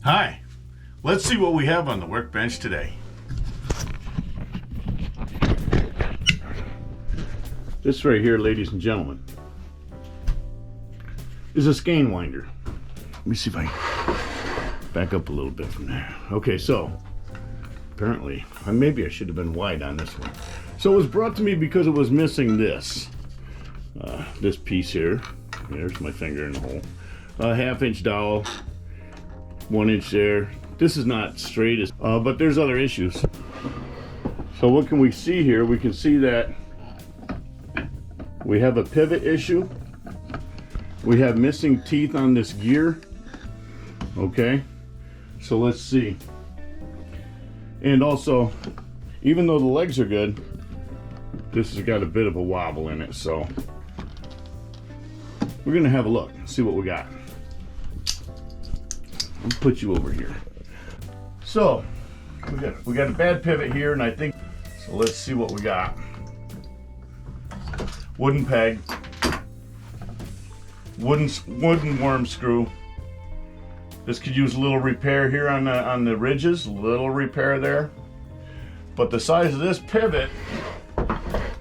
Hi, let's see what we have on the workbench today. This right here, ladies and gentlemen, is a skein winder. Let me see if I back up a little bit from there. Okay, so apparently, maybe I should have been wide on this one. So it was brought to me because it was missing this piece here. There's my finger in the hole. A 1/2 inch dowel, 1 inch there. This is not straight, but there's other issues. So what can we see here? We can see that we have a pivot issue. We have missing teeth on this gear. Okay, so let's see. And also, even though the legs are good, this has got a bit of a wobble in it, so we're gonna have a look, see what we got. I'll put you over here. So we got a bad pivot here, and I think so. Let's see what we got. Wooden peg, wooden worm screw. This could use a little repair here on the ridges, a little repair there. But the size of this pivot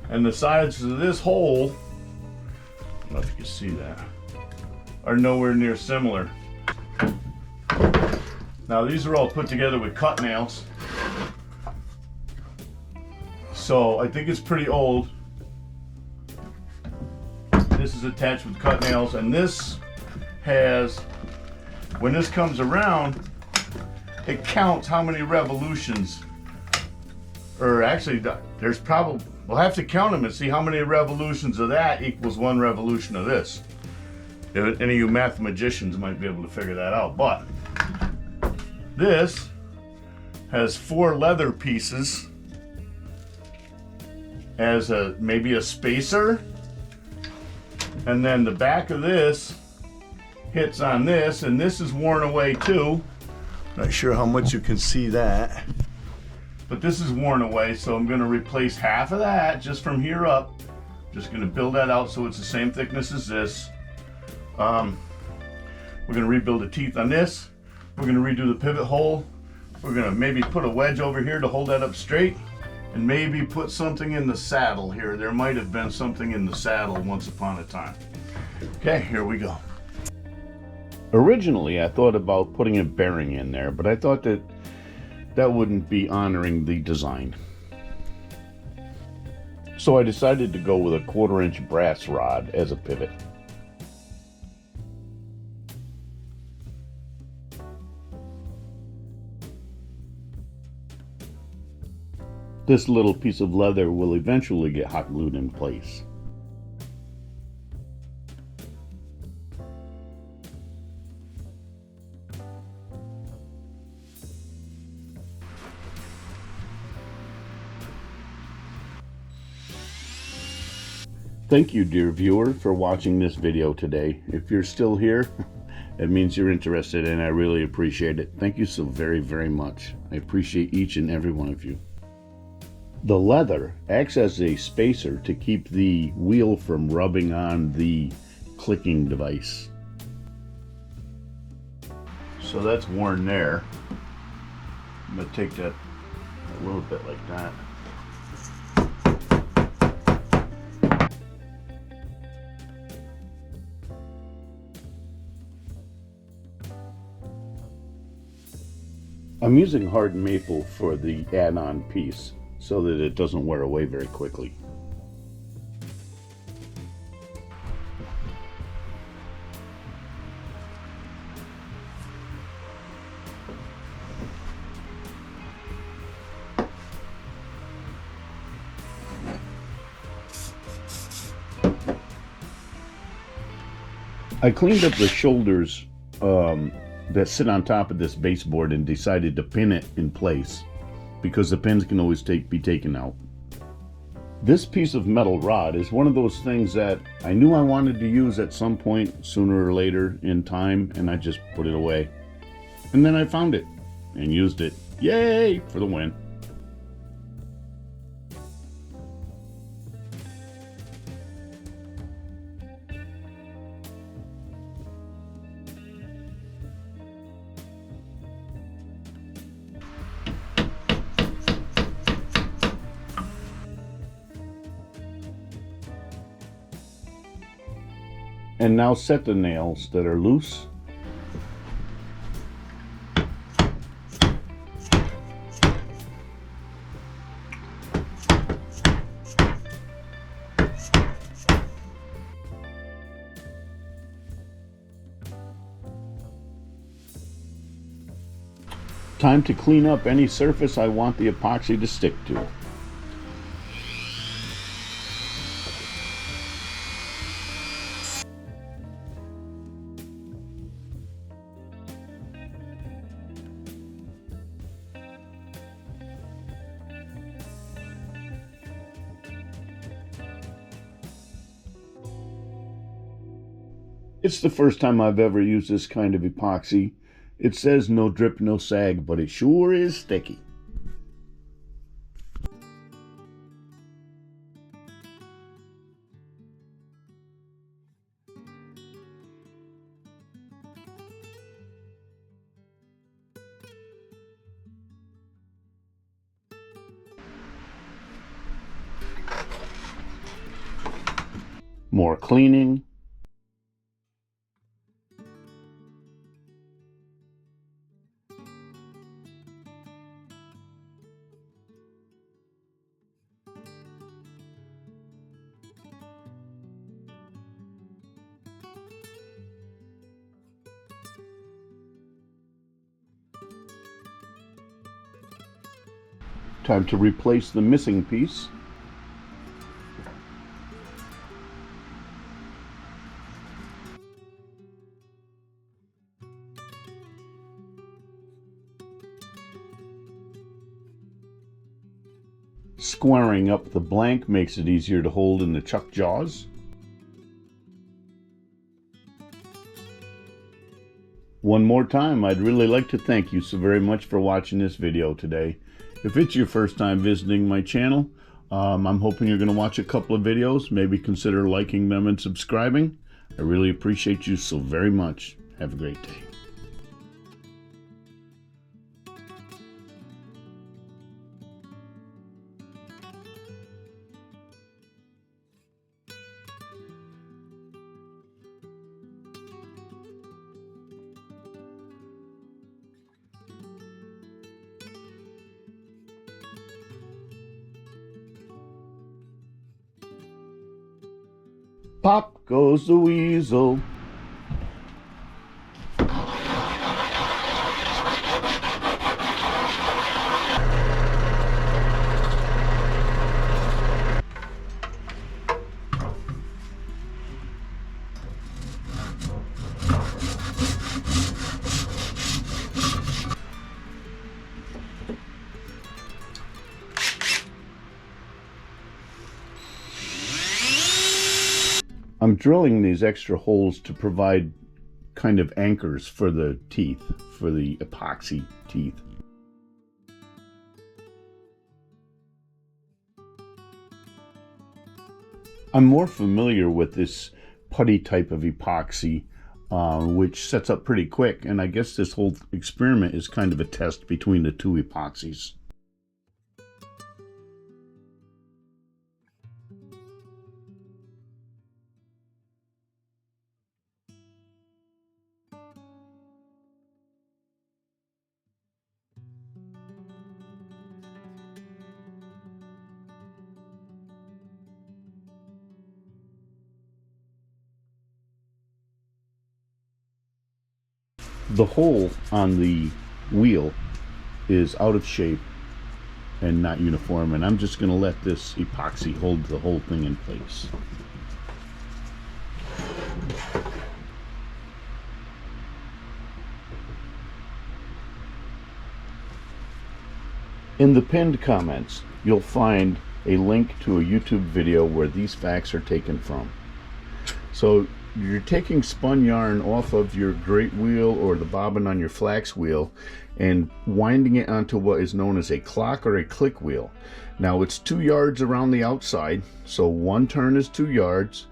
and the size of this hole, I don't know if you can see that, are nowhere near similar. Now these are all put together with cut nails. So I think it's pretty old. This is attached with cut nails, and this has, when this comes around, it counts how many revolutions, or actually there's probably, we'll have to count them and see how many revolutions of that equals 1 revolution of this. If any of you mathematicians might be able to figure that out. But this has 4 leather pieces as maybe a spacer, and then the back of this hits on this, and this is worn away too. Not sure how much you can see that, but this is worn away, so I'm going to replace half of that just from here up. Just going to build that out so it's the same thickness as this. We're going to rebuild the teeth on this. We're going to redo the pivot hole. We're going to maybe put a wedge over here to hold that up straight, and maybe put something in the saddle here. There might have been something in the saddle once upon a time. Okay, here we go. Originally, I thought about putting a bearing in there, but I thought that wouldn't be honoring the design. So I decided to go with a 1/4 inch brass rod as a pivot. This little piece of leather will eventually get hot glued in place. Thank you, dear viewer, for watching this video today. If you're still here, it means you're interested, and I really appreciate it. Thank you so very, very much. I appreciate each and every one of you. The leather acts as a spacer to keep the wheel from rubbing on the clicking device. So that's worn there. I'm going to take that a little bit like that. I'm using hard maple for the add-on piece so that it doesn't wear away very quickly. I cleaned up the shoulders that sit on top of this baseboard and decided to pin it in place, because the pins can always be taken out. This piece of metal rod is one of those things that I knew I wanted to use at some point sooner or later in time, and I just put it away. And then I found it and used it. Yay for the win. And now set the nails that are loose. Time to clean up any surface I want the epoxy to stick to. It's the first time I've ever used this kind of epoxy. It says no drip, no sag, but it sure is sticky. More cleaning. Time to replace the missing piece. Squaring up the blank makes it easier to hold in the chuck jaws. One more time, I'd really like to thank you so very much for watching this video today. If it's your first time visiting my channel, I'm hoping you're going to watch a couple of videos, maybe consider liking them and subscribing. I really appreciate you so very much. Have a great day. Pop goes the weasel. I'm drilling these extra holes to provide kind of anchors for the teeth, for the epoxy teeth. I'm more familiar with this putty type of epoxy, which sets up pretty quick, and I guess this whole experiment is kind of a test between the two epoxies. The hole on the wheel is out of shape and not uniform, and I'm just going to let this epoxy hold the whole thing in place. In the pinned comments, you'll find a link to a YouTube video where these facts are taken from. So you're taking spun yarn off of your great wheel or the bobbin on your flax wheel and winding it onto what is known as a clock or a click wheel. Now it's 2 yards around the outside, so 1 turn is 2 yards,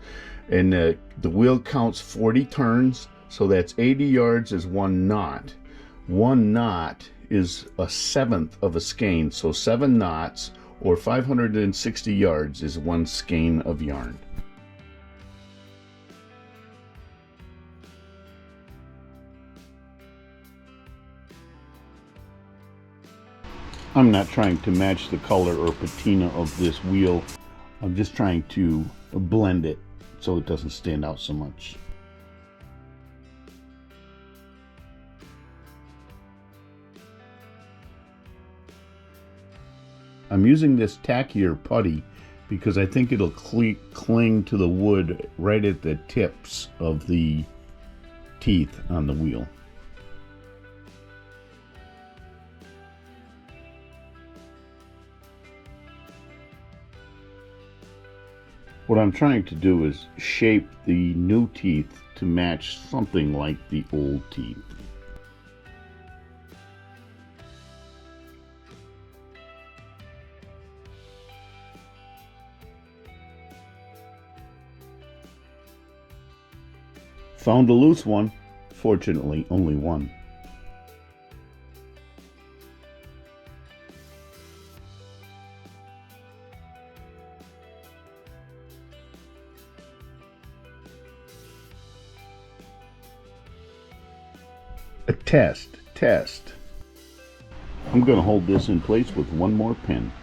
and the wheel counts 40 turns, so that's 80 yards is 1 knot. 1 knot is a 1/7 of a skein, so 7 knots or 560 yards is 1 skein of yarn. I'm not trying to match the color or patina of this wheel. I'm just trying to blend it so it doesn't stand out so much. I'm using this tackier putty because I think it'll cling to the wood right at the tips of the teeth on the wheel. What I'm trying to do is shape the new teeth to match something like the old teeth. Found a loose one, fortunately only one. A test. I'm going to hold this in place with one more pin.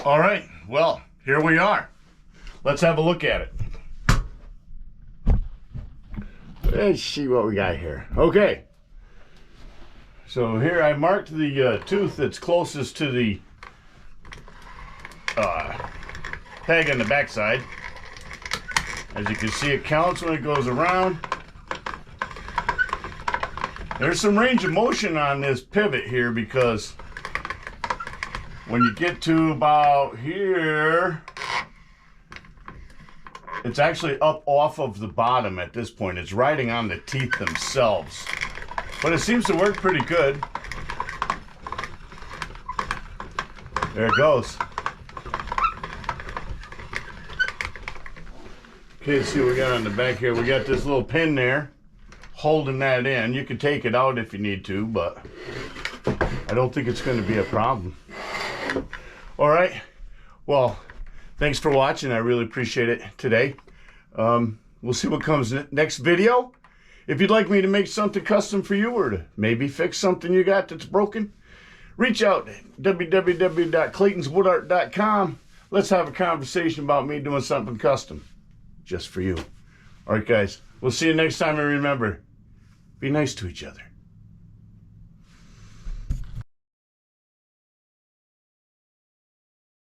All right, well, here we are. Let's have a look at it. Let's see what we got here. Okay. So here I marked the tooth that's closest to the peg on the backside. As you can see, it counts when it goes around. There's some range of motion on this pivot here because when you get to about here, it's actually up off of the bottom at this point. It's riding on the teeth themselves. But it seems to work pretty good. There it goes. Okay, let's see what we got on the back here. We got this little pin there holding that in. You can take it out if you need to, but I don't think it's going to be a problem. All right, well, thanks for watching. I really appreciate it today. We'll see what comes next video. If you'd like me to make something custom for you or to maybe fix something you got that's broken, reach out www.claytonswoodart.com. Let's have a conversation about me doing something custom just for you. All right, guys, we'll see you next time, and remember, be nice to each other.